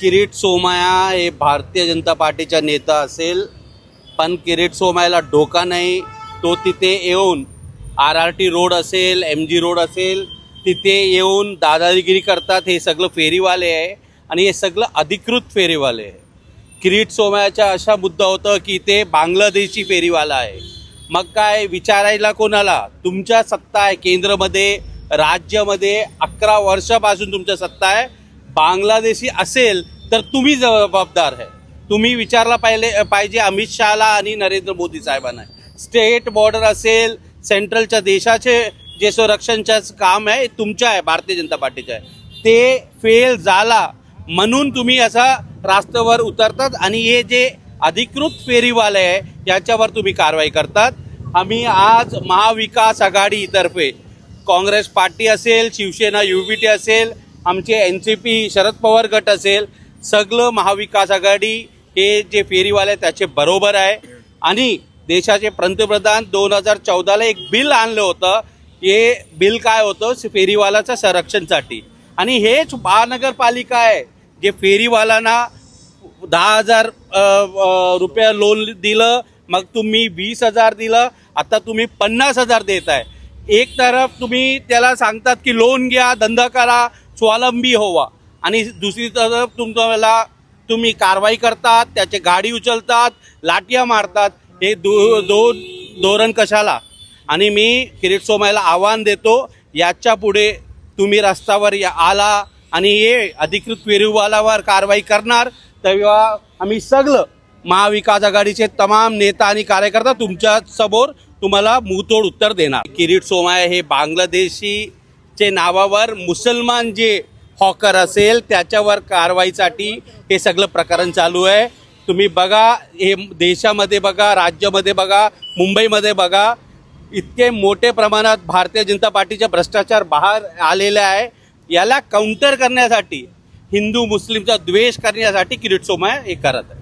किरीट सोमय्या हे भारतीय जनता पार्टीचा नेता असेल, पण किरीट सोमय्याला डोका नाही. तो तिथे येऊन RRT रोड असेल, MG रोड असेल, तिथे येऊन दादागिरी करतात. हे सगळं फेरीवाले आहे आणि हे सगळं अधिकृत फेरीवाले आहे. किरीट सोमय्याचा असा मुद्दा होता की ते बांगलादेशी फेरीवाला आहे. मग काय विचारायला कोणाला? तुमच्या सत्ता आहे केंद्रामध्ये, राज्यामध्ये 11 वर्षापासून तुमच्या सत्ता आहे. बांगलादेशी असेल तर तुम्ही जबाबदार आहे. तुम्ही विचारला पाहिजे अमित शहाला आणि नरेंद्र मोदी साहेबांना. स्टेट बॉर्डर असेल, सेंट्रलच्या देशाचे जे संरक्षणचं काम आहे तुमचं आहे, भारतीय जनता पार्टीचं आहे. ते फेल झाला म्हणून तुम्ही असा रस्त्यावर उतरतात आणि हे जे अधिकृत फेरीवाले आहे याच्यावर तुम्ही कारवाई करतात. आम्ही आज महाविकास आघाडीतर्फे काँग्रेस पार्टी असेल, शिवसेना UBT असेल, आमचे NCP शरद पवार गट असेल, सगळं महाविकास आघाडी हे जे फेरीवाले त्याचे बरोबर आहे. आणि देशाचे पंतप्रधान 2014ला एक बिल आणलं होतं. हे बिल काय होतं? फेरीवालाच्या संरक्षणासाठी. आणि हेच महानगरपालिका आहे जे फेरीवाल्यांना 10,000 रुपये लोन दिलं, मग तुम्ही 20,000 दिलं, आता तुम्ही 50,000 देत आहे. एक तरफ तुम्ही त्याला सांगतात की लोन घ्या, धंदा करा, स्वावलंबी व्हा, आणि दुसरी तरफ तुम्ही कारवाई करतात, त्याचे गाडी उचलतात, लाठ्या मारतात. हे दोन धोरण कशाला? आणि मी किरीट सोमय्याला आव्हान देतो, याच्या पुढे तुम्ही रस्त्यावर आला आणि हे अधिकृत फेरीवाल्यावर कारवाई करणार तेव्हा आम्ही सगळं महाविकास आघाडीचे तमाम नेता आणि कार्यकर्ता तुमच्या समोर तुम्हाला मुंहतोड उत्तर देणार. किरीट सोमय्या हे बांगलादेशीचे नावावर मुसलमान जे हॉकर असेल त्याच्यावर कारवाईसाठी हे सगळं प्रकरण चालू आहे. तुम्ही बघा, हे देशामध्ये बघा, राज्यामध्ये बघा, मुंबईमध्ये बघा, इतके मोठे प्रमाणात भारतीय जनता पार्टीचा भ्रष्टाचार बाहेर आलेला आहे. याला काउंटर करण्यासाठी, हिंदू मुस्लिमचा द्वेष करण्यासाठी किरीट सोमय्या हे करत आहे.